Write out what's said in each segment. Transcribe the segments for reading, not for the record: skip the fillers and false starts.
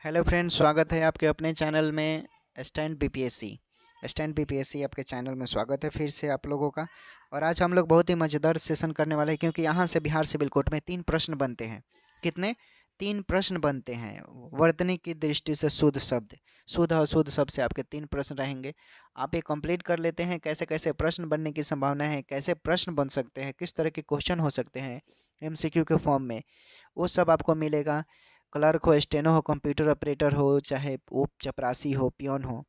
Hello friends, स्वागत है आपके अपने चैनल में स्टैंड बीपीएससी। स्टैंड बीपीएससी आपके चैनल में स्वागत है फिर से आप लोगों का। और आज हम लोग बहुत ही मज़ेदार सेशन करने वाले हैं, क्योंकि यहाँ से बिहार सिविल कोर्ट में 3 प्रश्न बनते हैं। कितने? 3 प्रश्न बनते हैं। वर्तनी की दृष्टि से शुद्ध शब्द, शुद्ध और अशुद्ध शब्द से आपके 3 प्रश्न रहेंगे। आप ये कंप्लीट कर लेते हैं। कैसे कैसे प्रश्न बनने की संभावना है, कैसे प्रश्न बन सकते हैं, किस तरह के क्वेश्चन हो सकते हैं एमसीक्यू के फॉर्म में, वो सब आपको मिलेगा। क्लर्क हो, स्टेनो हो, कंप्यूटर ऑपरेटर हो, चाहे उप चपरासी हो, पियोन हो,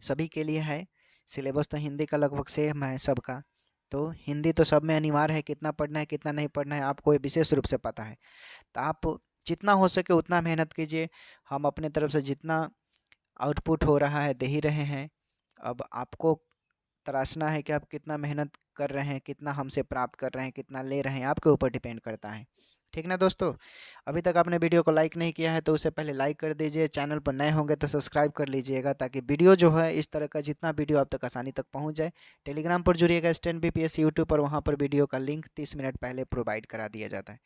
सभी के लिए है। सिलेबस तो हिंदी का लगभग सेम है सबका। तो हिंदी तो सब में अनिवार्य है। कितना पढ़ना है कितना नहीं पढ़ना है आपको ये विशेष रूप से पता है। तो आप जितना हो सके उतना मेहनत कीजिए। हम अपने तरफ से जितना आउटपुट हो रहा है दे ही रहे हैं। अब आपको तराशना है कि आप कितना मेहनत कर रहे हैं, कितना हमसे प्राप्त कर रहे हैं, कितना ले रहे हैं, आपके ऊपर डिपेंड करता है। ठीक ना दोस्तों? अभी तक आपने वीडियो को लाइक नहीं किया है तो उससे पहले लाइक कर दीजिए। चैनल पर नए होंगे तो सब्सक्राइब कर लीजिएगा, ताकि वीडियो जो है इस तरह का जितना वीडियो आप तक आसानी तक पहुंच जाए। टेलीग्राम पर जुड़िएगा स्टैंड बीपीएससी यूट्यूब पर, वहाँ पर वीडियो का लिंक 30 मिनट पहले प्रोवाइड करा दिया जाता है।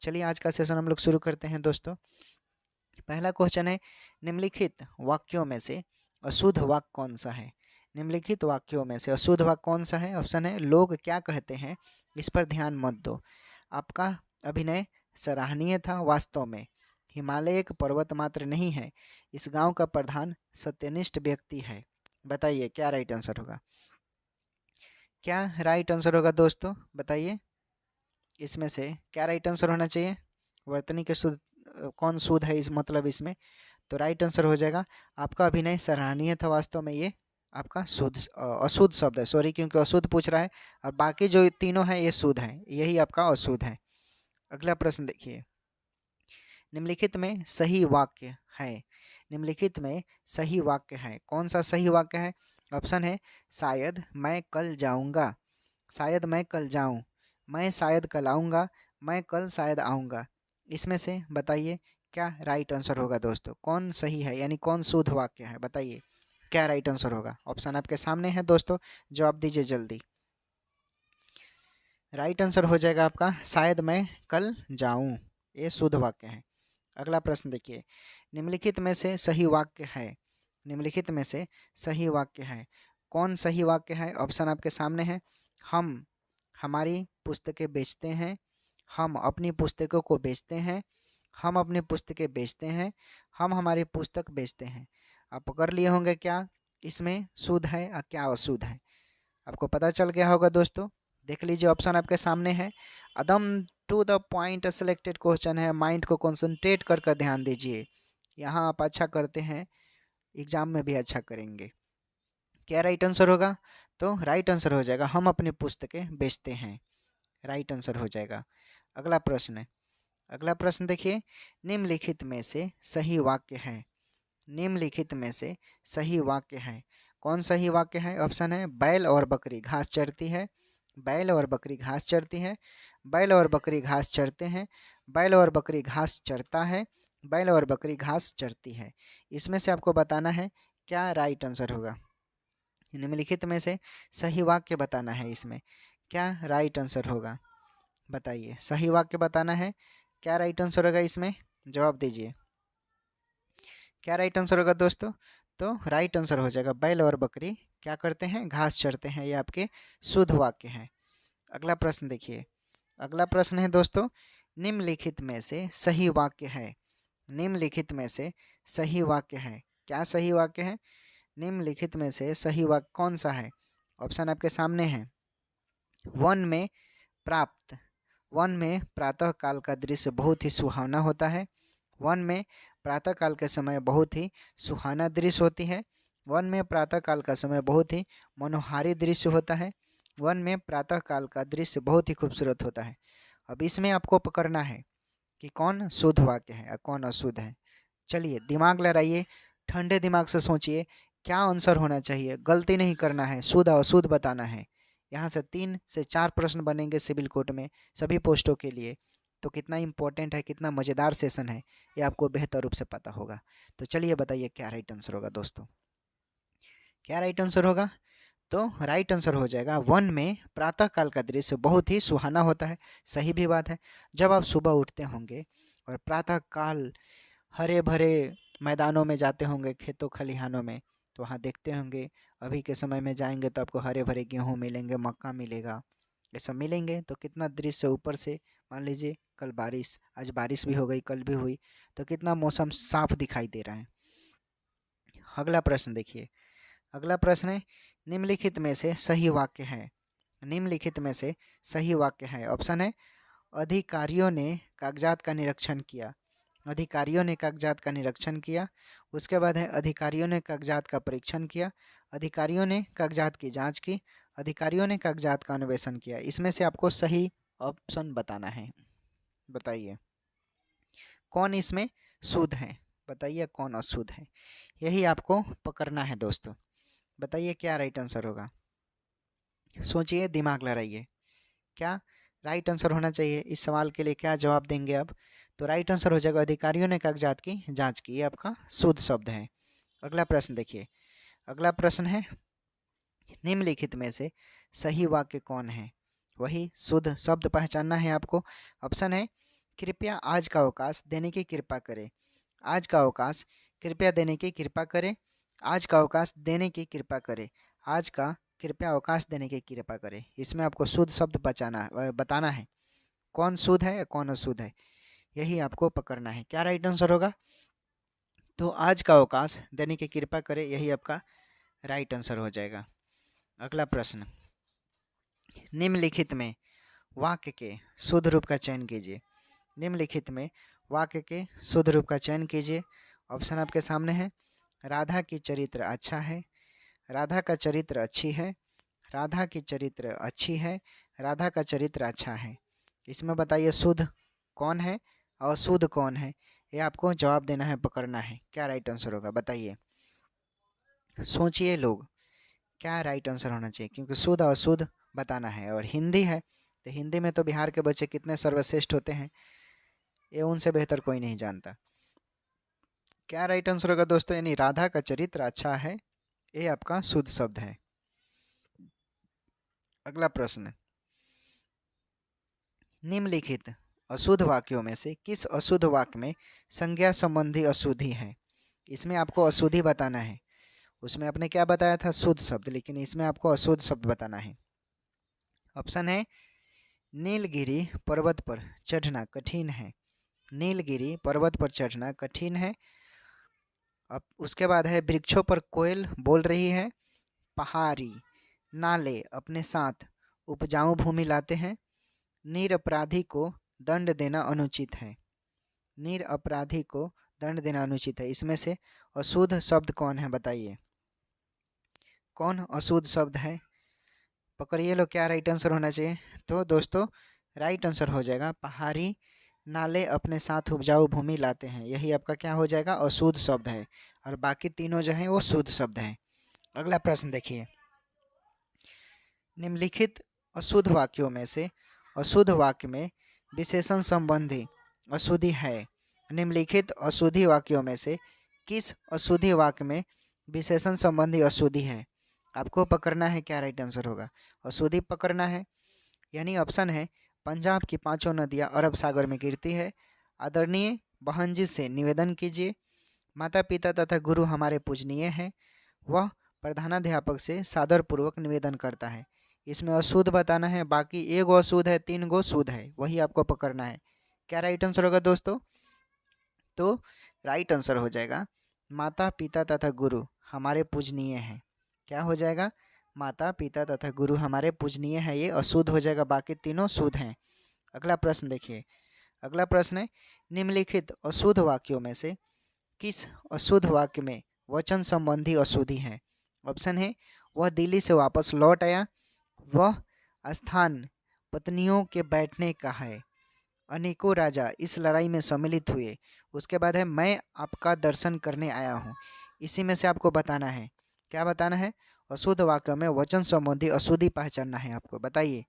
चलिए आज का सेशन हम लोग शुरू करते हैं दोस्तों। पहला क्वेश्चन है, निम्नलिखित वाक्यों में से अशुद्ध वाक्य कौन सा है? निम्नलिखित वाक्यों में से अशुद्ध वाक्य कौन सा है? ऑप्शन है, लोग क्या कहते हैं इस पर ध्यान मत दो, आपका अभिनय सराहनीय था, वास्तव में हिमालय एक पर्वत मात्र नहीं है, इस गांव का प्रधान सत्यनिष्ठ व्यक्ति है। बताइए क्या राइट आंसर होगा? क्या राइट आंसर होगा दोस्तों? बताइए इसमें से क्या राइट आंसर होना चाहिए। वर्तनी के शुद्ध कौन शुद्ध है इस मतलब इसमें? तो राइट आंसर हो जाएगा, आपका अभिनय सराहनीय था, वास्तव में ये आपका शुद्ध अशुद्ध शब्द है। सॉरी, क्योंकि अशुद्ध पूछ रहा है और बाकी जो तीनों हैं ये शुद्ध हैं, यही आपका अशुद्ध है। अगला प्रश्न देखिए, निम्नलिखित में सही वाक्य है। निम्नलिखित में सही वाक्य है, कौन सा सही वाक्य है? ऑप्शन है, शायद मैं कल जाऊंगा, शायद मैं कल जाऊं, मैं शायद कल आऊंगा, मैं कल शायद आऊंगा। इसमें से बताइए क्या राइट आंसर होगा दोस्तों? कौन सही है, यानी कौन शुद्ध वाक्य है? बताइए क्या राइट आंसर होगा। ऑप्शन आपके सामने है दोस्तों, जवाब दीजिए जल्दी। राइट आंसर हो जाएगा आपका शायद मैं कल जाऊं, ये शुद्ध वाक्य है। अगला प्रश्न देखिए, निम्नलिखित में से सही वाक्य है। निम्नलिखित में से सही वाक्य है, कौन सही वाक्य है? ऑप्शन आपके सामने है, हम हमारी पुस्तकें बेचते हैं, हम अपनी पुस्तकों को बेचते हैं, हम अपनी पुस्तकें बेचते हैं, हम हमारी पुस्तक बेचते हैं। आप पकड़ लिए होंगे क्या इसमें शुद्ध है और क्या अशुद्ध है, आपको पता चल गया होगा दोस्तों। देख लीजिए ऑप्शन आपके सामने है। एकदम to the point selected question है, माइंड को कंसंट्रेट कर कर ध्यान दीजिए। यहाँ आप अच्छा करते हैं, एग्जाम में भी अच्छा करेंगे। क्या राइट आंसर होगा? तो राइट आंसर हो जाएगा, हम अपनी पुस्तकें बेचते हैं, राइट आंसर हो जाएगा। अगला प्रश्न, अगला प्रश्न देखिए, निम्नलिखित में से सही वाक्य है। निम्नलिखित में से सही वाक्य है, कौन सही वाक्य है? ऑप्शन है, बैल और बकरी घास चरती है, बैल और बकरी घास चरती है, बैल और बकरी घास चरते हैं, बैल और बकरी घास चरता है, बैल और बकरी घास चरती है। इसमें से आपको बताना है क्या राइट आंसर होगा। निम्नलिखित में से सही वाक्य बताना है, इसमें क्या राइट आंसर होगा? बताइए, सही वाक्य बताना है, क्या राइट आंसर होगा इसमें? जवाब दीजिए क्या राइट आंसर होगा दोस्तों? तो राइट आंसर हो जाएगा, बैल और बकरी क्या करते हैं? घास चरते हैं। ये आपके शुद्ध वाक्य हैं। अगला प्रश्न देखिए, अगला प्रश्न है दोस्तों, निम्नलिखित में से सही वाक्य है। निम्नलिखित में से सही वाक्य है, क्या सही वाक्य है? निम्नलिखित में से सही वाक्य कौन सा है? ऑप्शन आपके सामने है, वन में प्राप्त, वन में प्रातः काल का दृश्य बहुत ही सुहावना होता है, वन में प्रातः काल के समय बहुत ही सुहाना दृश्य होती है, वन में प्रातः काल का समय बहुत ही मनोहारी दृश्य होता है, वन में प्रातः काल का दृश्य बहुत ही खूबसूरत होता है। अब इसमें आपको पकड़ना है कि कौन शुद्ध वाक्य है और कौन अशुद्ध है। चलिए दिमाग लड़ाइए, ठंडे दिमाग से सोचिए क्या आंसर होना चाहिए। गलती नहीं करना है, शुद्ध और अशुद्ध बताना है। यहाँ से 3 से 4 प्रश्न बनेंगे सिविल कोर्ट में सभी पोस्टों के लिए। तो कितना इंपॉर्टेंट है, कितना मज़ेदार सेशन है, ये आपको बेहतर रूप से पता होगा। तो चलिए बताइए क्या राइट आंसर होगा दोस्तों। क्या राइट आंसर होगा? तो राइट आंसर हो जाएगा, वन में प्रातः काल का दृश्य बहुत ही सुहाना होता है। सही भी बात है। जब आप सुबह उठते होंगे और प्रातः काल हरे भरे मैदानों में जाते होंगे, खेतों खलिहानों में, तो वहाँ देखते होंगे। अभी के समय में जाएंगे तो आपको हरे भरे गेहूँ मिलेंगे, मक्का मिलेगा, ये सब मिलेंगे। तो कितना दृश्य ऊपर से, मान लीजिए कल बारिश, आज बारिश भी हो गई, कल भी हुई, तो कितना मौसम साफ दिखाई दे रहा है। अगला प्रश्न देखिए, अगला प्रश्न है निम्नलिखित में से सही वाक्य है। निम्नलिखित में से सही वाक्य है। ऑप्शन है अधिकारियों ने कागजात का निरीक्षण किया, अधिकारियों ने कागजात का निरीक्षण किया। उसके बाद है अधिकारियों ने कागजात का परीक्षण किया, अधिकारियों ने कागजात की जांच की, अधिकारियों ने कागजात का अन्वेषण किया। इसमें से आपको सही ऑप्शन बताना है। बताइए कौन इसमें शुद्ध है, बताइए कौन अशुद्ध है, यही आपको पकड़ना है दोस्तों। बताइए क्या राइट आंसर होगा, सोचिए, दिमाग लड़ाइए, क्या राइट आंसर होना चाहिए इस सवाल के लिए, क्या जवाब देंगे अब। तो राइट आंसर हो जाएगा अधिकारियों ने कागजात की जांच की, ये आपका शुद्ध शब्द है। अगला प्रश्न देखिए, अगला प्रश्न है निम्नलिखित में से सही वाक्य कौन है, वही शुद्ध शब्द पहचानना है आपको। ऑप्शन है कृपया आज का अवकाश देने की कृपा करें, आज का अवकाश कृपया देने की कृपा करें, आज का अवकाश देने की कृपा करें, आज का कृपया अवकाश देने की कृपा करें। इसमें आपको शुद्ध शब्द बताना है, कौन शुद्ध है या कौन अशुद्ध है, यही आपको पकड़ना है। क्या राइट आंसर होगा, तो आज का अवकाश देने की कृपा करें, यही आपका राइट आंसर हो जाएगा। अगला प्रश्न, निम्नलिखित में वाक्य के शुद्ध रूप का चयन कीजिए, निम्नलिखित में वाक्य के शुद्ध रूप का चयन कीजिए। ऑप्शन आपके सामने है, राधा की चरित्र अच्छा है, राधा का चरित्र अच्छी है, राधा की चरित्र अच्छी है, राधा का चरित्र अच्छा है। इसमें बताइए शुद्ध कौन है और अशुद्ध कौन है, ये आपको जवाब देना है, पकड़ना है। क्या राइट आंसर होगा बताइए, सोचिए लोग, क्या राइट आंसर होना चाहिए, क्योंकि शुद्ध और अशुद्ध बताना है। और हिंदी है तो हिंदी में तो बिहार के बच्चे कितने सर्वश्रेष्ठ होते हैं, ये उनसे बेहतर कोई नहीं जानता। क्या राइट आंसर होगा दोस्तों, यानी राधा का चरित्र अच्छा है, ये आपका शुद्ध शब्द है। अगला प्रश्न, निम्नलिखित अशुद्ध वाक्यों में से किस अशुद्ध वाक्य में संज्ञा संबंधी अशुद्धि है। इसमें आपको अशुद्धि बताना है, उसमें आपने क्या बताया था शुद्ध शब्द, लेकिन इसमें आपको अशुद्ध शब्द बताना है। ऑप्शन है नीलगिरी पर्वत पर चढ़ना कठिन है, नीलगिरी पर्वत पर चढ़ना कठिन है। अब उसके बाद है वृक्षों पर कोयल बोल रही है, पहाड़ी नाले अपने साथ उपजाऊ भूमि लाते हैं, निरपराधी को दंड देना अनुचित है, निरपराधी को दंड देना अनुचित है। इसमें से अशुद्ध शब्द कौन है बताइए, कौन अशुद्ध शब्द है, पकड़िए लो, क्या राइट आंसर होना चाहिए। तो दोस्तों राइट आंसर हो जाएगा पहाड़ी नाले अपने साथ उपजाऊ भूमि लाते हैं, यही आपका क्या हो जाएगा, अशुद्ध शब्द है। और बाकी तीनों जो हैं वो शुद्ध शब्द हैं। अगला प्रश्न देखिए, निम्नलिखित अशुद्ध वाक्यों में से अशुद्ध वाक्य में विशेषण संबंधी अशुद्धि है, निम्नलिखित अशुद्धि वाक्यों में से किस अशुद्धि वाक्य में विशेषण संबंधी अशुद्धि है। आपको पकड़ना है, क्या राइट आंसर होगा, अशुद्धि पकड़ना है। यानी ऑप्शन है पंजाब की पांचों नदियां अरब सागर में गिरती है, आदरणीय बहन जी से निवेदन कीजिए, माता पिता तथा गुरु हमारे पूजनीय हैं, वह प्रधानाध्यापक से सादरपूर्वक निवेदन करता है। इसमें अशुद्ध बताना है, बाकी एक गो अशुद्ध है, तीन गो शुद्ध है, वही आपको पकड़ना है। क्या राइट आंसर होगा दोस्तों, तो राइट आंसर हो जाएगा माता पिता तथा गुरु हमारे पूजनीय हैं। क्या हो जाएगा, माता पिता तथा गुरु हमारे पूजनीय हैं, ये अशुद्ध हो जाएगा, बाकी तीनों शुद्ध हैं। अगला प्रश्न देखिए, अगला प्रश्न है निम्नलिखित अशुद्ध वाक्यों में से किस अशुद्ध वाक्य में वचन संबंधी अशुद्धि है। ऑप्शन है वह दिल्ली से वापस लौट आया, वह स्थान पत्नियों के बैठने का है, अनेकों राजा इस लड़ाई में सम्मिलित हुए, उसके बाद है मैं आपका दर्शन करने आया हूँ। इसी में से आपको बताना है, क्या बताना है, अशुद्ध वाक्य में वचन संबंधी अशुद्धि पहचानना है आपको। बताइए,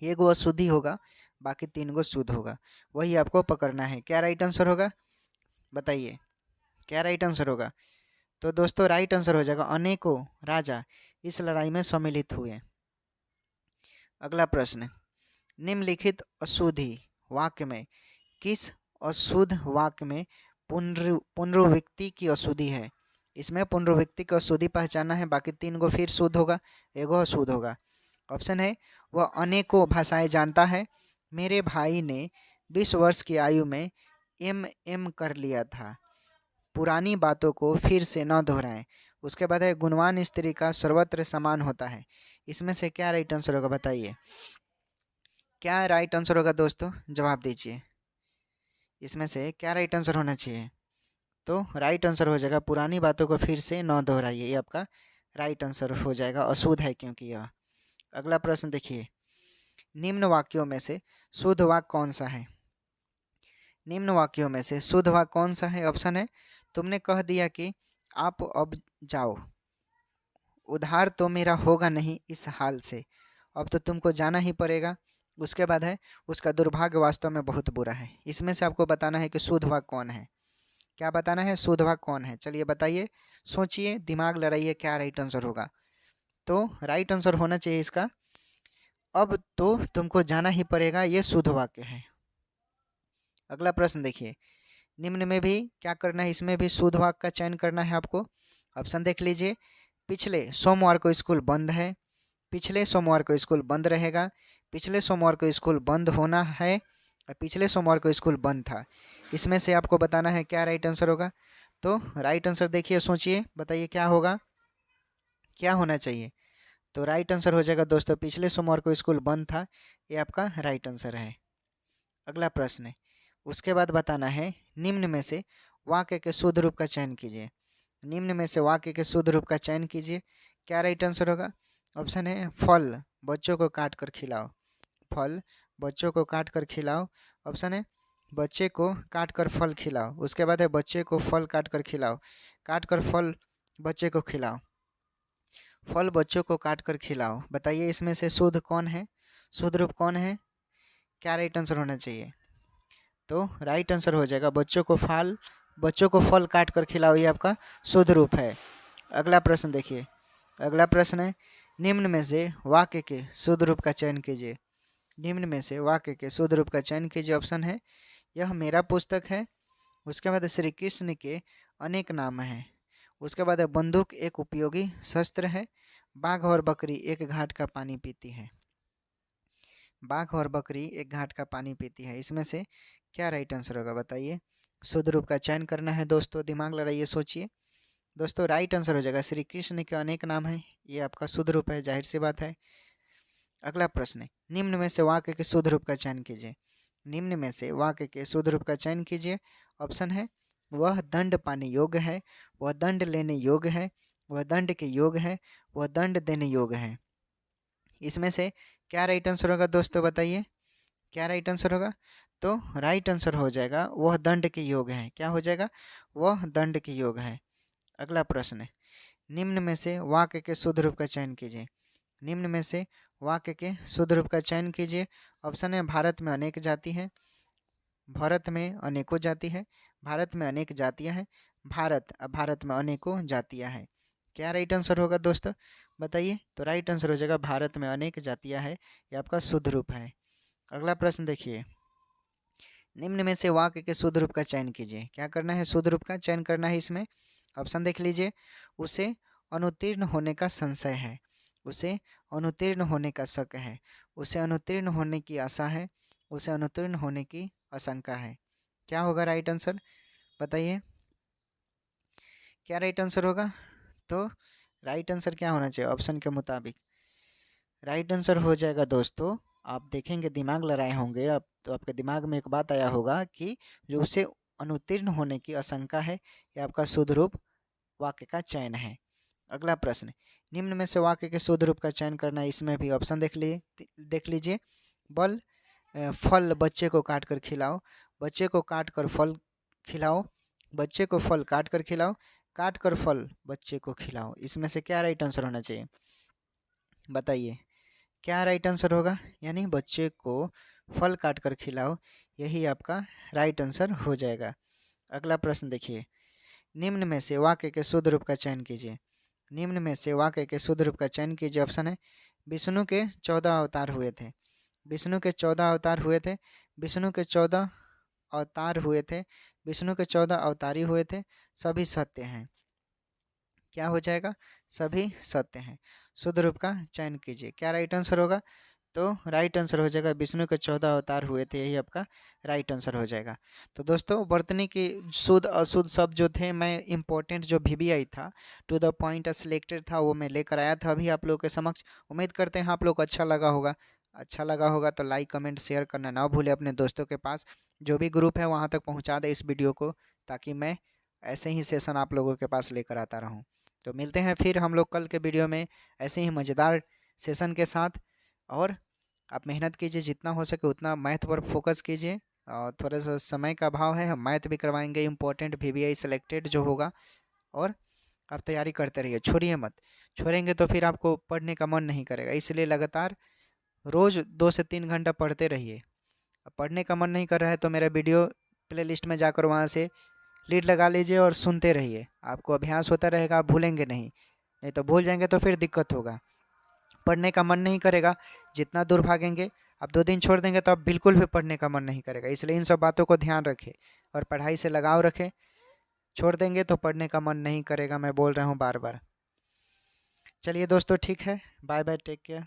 ये गो अशुद्धि होगा, बाकी तीन गो शुद्ध होगा, वही आपको पकड़ना है। क्या राइट आंसर होगा बताइए, क्या राइट आंसर होगा। तो दोस्तों राइट आंसर हो जाएगा अनेकों राजा इस लड़ाई में सम्मिलित हुए। अगला प्रश्न, निम्नलिखित अशुद्धि वाक्य में किस अशुद्ध वाक्य में पुनरुक्ति की अशुद्धि है। इसमें पुनरुक्ति की अशुद्धि पहचानना है, बाकी 3 गो फिर शुद्ध होगा, एगो अशुद्ध होगा। ऑप्शन है वह अनेकों भाषाएं जानता है। मेरे भाई ने 20 वर्ष की आयु में एम कर लिया था। पुरानी बातों को फिर से न दोहराएं। उसके बाद है गुणवान स्त्री का सर्वत्र समान होता है। इसमें से क्या राइट आंसर होगा बताइए, क्या राइट आंसर होगा दोस्तों, जवाब दीजिए। इसमें से क्या राइट आंसर होना चाहिए? तो राइट आंसर हो जाएगा पुरानी बातों को फिर से न दोहराइए, ये आपका राइट आंसर हो जाएगा, अशुद्ध है क्योंकि यह। अगला प्रश्न देखिए, निम्न वाक्यों में से शुद्ध वाक्य कौन सा है? निम्न वाक्यों में से शुद्ध वाक्य कौन सा है? ऑप्शन है, तुमने कह दिया कि आप अब जाओ, उधार तो मेरा होगा नहीं इस हाल से, अब तो तुमको जाना ही पड़ेगा। उसके बाद है उसका दुर्भाग्य वास्तव में बहुत बुरा है। इसमें से आपको बताना है कि शुद्ध वाक्य कौन है। क्या बताना है? शुद्ध वाक्य कौन है? चलिए बताइए, सोचिए, दिमाग लड़ाइए, क्या राइट आंसर होगा। तो राइट आंसर होना चाहिए इसका, अब तो तुमको जाना ही पड़ेगा, ये शुद्ध वाक्य है। अगला प्रश्न देखिए, निम्न में भी क्या करना है, इसमें भी शुद्ध वाक्य का चयन करना है आपको। ऑप्शन देख लीजिए, पिछले सोमवार को स्कूल बंद है, पिछले सोमवार को स्कूल बंद रहेगा, पिछले सोमवार को स्कूल बंद होना है, और पिछले सोमवार को स्कूल बंद था। इसमें से आपको बताना है क्या राइट आंसर होगा। तो राइट आंसर देखिए, सोचिए, बताइए क्या होगा, क्या होना चाहिए। तो राइट आंसर हो जाएगा दोस्तों, पिछले सोमवार को स्कूल बंद था, ये आपका राइट आंसर है। अगला प्रश्न है, उसके बाद बताना है निम्न में से वाक्य के शुद्ध रूप का चयन कीजिए। निम्न में से वाक्य के शुद्ध रूप का चयन कीजिए, क्या राइट आंसर होगा। ऑप्शन है, फल बच्चों को काट कर खिलाओ, फल बच्चों को काट कर खिलाओ। ऑप्शन है, बच्चे को काट कर फल खिलाओ। उसके बाद है बच्चे को फल काट कर खिलाओ, काट कर फल बच्चे को खिलाओ, फल बच्चों को काट कर खिलाओ। बताइए इसमें से शुद्ध कौन है, शुद्ध रूप कौन है, क्या राइट आंसर होना चाहिए। तो राइट आंसर हो जाएगा बच्चों को फल काट कर खिलाओ, ये आपका शुद्ध रूप है। अगला प्रश्न देखिए, अगला प्रश्न है, निम्न में से वाक्य के शुद्ध रूप का चयन कीजिए। निम्न में से वाक्य के शुद्ध रूप का चयन कीजिए। ऑप्शन है, यह मेरा पुस्तक है। उसके बाद श्री कृष्ण के अनेक नाम हैं। उसके बाद बंदूक एक उपयोगी शस्त्र है। बाघ और बकरी एक घाट का पानी पीती है। बाघ और बकरी एक घाट का पानी पीती है। इसमें से क्या राइट आंसर होगा बताइए। शुद्ध रूप का चयन करना है दोस्तों, दिमाग लड़ाइए, सोचिए। दोस्तों राइट आंसर हो जाएगा श्री कृष्ण के अनेक नाम हैं, ये आपका शुद्ध रूप है, जाहिर सी बात है। अगला प्रश्न है, निम्न में से वाक्य के शुद्ध रूप का चयन कीजिए। निम्न में से वाक्य के शुद्ध रूप का चयन कीजिए। ऑप्शन है, वह दंड पाने योग्य है, वह दंड लेने योग्य है, वह दंड के योग्य है, वह दंड देने योग्य है। इसमें से क्या राइट आंसर होगा दोस्तों, बताइए क्या राइट आंसर होगा। तो राइट आंसर हो जाएगा वह दंड के योग्य है। क्या हो जाएगा, वह दंड के योग्य है। अगला प्रश्न है, निम्न में से वाक्य के शुद्ध रूप का चयन कीजिए। निम्न में से वाक्य के शुद्ध रूप का चयन कीजिए। ऑप्शन है, भारत में अनेक जाति है, भारत में अनेकों जाति है, भारत में अनेक जातियां हैं, भारत में अनेकों जातियां हैं। क्या राइट आंसर होगा दोस्तों, बताइए। तो राइट आंसर हो जाएगा भारत में अनेक जातियां हैं, ये आपका शुद्ध रूप है। अगला प्रश्न देखिए, निम्न में से वाक्य के शुद्ध रूप का चयन कीजिए। क्या करना है, शुद्ध रूप का चयन करना है। इसमें ऑप्शन देख लीजिए, उसे अनुत्तीर्ण होने का संशय है, उसे अनुत्तीर्ण होने का शक है, उसे अनुत्तीर्ण होने की आशा है, उसे अनुत्तीर्ण होने की आशंका है। क्या होगा राइट आंसर, बताइए क्या राइट आंसर होगा। तो राइट आंसर क्या होना चाहिए ऑप्शन के मुताबिक। राइट आंसर हो जाएगा दोस्तों, आप देखेंगे दिमाग लड़ाए होंगे आप, तो आपके दिमाग में एक बात आया होगा कि जो उसे अनुत्तीर्ण होने की आशंका है, ये आपका शुद्ध रूप वाक्य का चयन है। अगला प्रश्न, निम्न में से वाक्य के शुद्ध रूप का चयन करना है। इसमें भी ऑप्शन देख लीजिए, बल फल बच्चे को काट कर खिलाओ, बच्चे को काट कर फल खिलाओ, बच्चे को फल काट कर खिलाओ, काट कर फल बच्चे को खिलाओ। इसमें से क्या राइट आंसर होना चाहिए, बताइए क्या राइट आंसर होगा। यानी बच्चे को फल काट कर खिलाओ, यही आपका राइट आंसर हो जाएगा। अगला प्रश्न देखिए, निम्न में से वाक्य के शुद्ध रूप का चयन कीजिए। निम्न में से वाक्य के शुद्ध रूप का चयन कीजिए। ऑप्शन है, विष्णु के 14 अवतार हुए थे, विष्णु के 14 अवतार हुए थे, विष्णु के 14 अवतार हुए थे, विष्णु के 14 अवतारी हुए थे, सभी सत्य हैं। क्या हो जाएगा? सभी सत्य हैं। शुद्ध रूप का चयन कीजिए। क्या राइट आंसर होगा? तो राइट आंसर हो जाएगा विष्णु के 14 अवतार हुए थे, यही आपका राइट आंसर हो जाएगा। तो दोस्तों वर्तनी के शुद्ध अशुद्ध शब्द जो थे, मैं इंपॉर्टेंट जो VBI था, टू द पॉइंट सिलेक्टेड था, वो मैं लेकर आया था अभी आप लोगों के समक्ष। उम्मीद करते हैं आप लोग को अच्छा लगा होगा। अच्छा लगा होगा तो लाइक कमेंट शेयर करना ना भूले अपने दोस्तों के पास। जो भी ग्रुप है वहाँ तक पहुँचा दे इस वीडियो को, ताकि मैं ऐसे ही सेशन आप लोगों के पास लेकर आता रहूँ। तो मिलते हैं फिर हम लोग कल के वीडियो में ऐसे ही मज़ेदार सेशन के साथ। और आप मेहनत कीजिए, जितना हो सके उतना मैथ पर फोकस कीजिए। और थोड़ा सा समय का अभाव है, हम मैथ भी करवाएंगे इंपॉर्टेंट VBI सिलेक्टेड जो होगा। और आप तैयारी करते रहिए, छोड़िए मत। छोड़ेंगे तो फिर आपको पढ़ने का मन नहीं करेगा, इसलिए लगातार रोज़ 2 से 3 घंटा पढ़ते रहिए। अब पढ़ने का मन नहीं कर रहा है तो मेरा वीडियो प्लेलिस्ट में जाकर वहाँ से लीड लगा लीजिए और सुनते रहिए। आपको अभ्यास होता रहेगा, आप भूलेंगे नहीं। नहीं तो भूल जाएंगे तो फिर दिक्कत होगा। पढ़ने का मन नहीं करेगा, जितना दूर भागेंगे। आप 2 दिन छोड़ देंगे तो आप बिल्कुल भी पढ़ने का मन नहीं करेगा। इसलिए इन सब बातों को ध्यान रखें और पढ़ाई से लगाव रखें। छोड़ देंगे तो पढ़ने का मन नहीं करेगा, मैं बोल रहा हूँ बार बार। चलिए दोस्तों, ठीक है, बाय बाय, टेक केयर।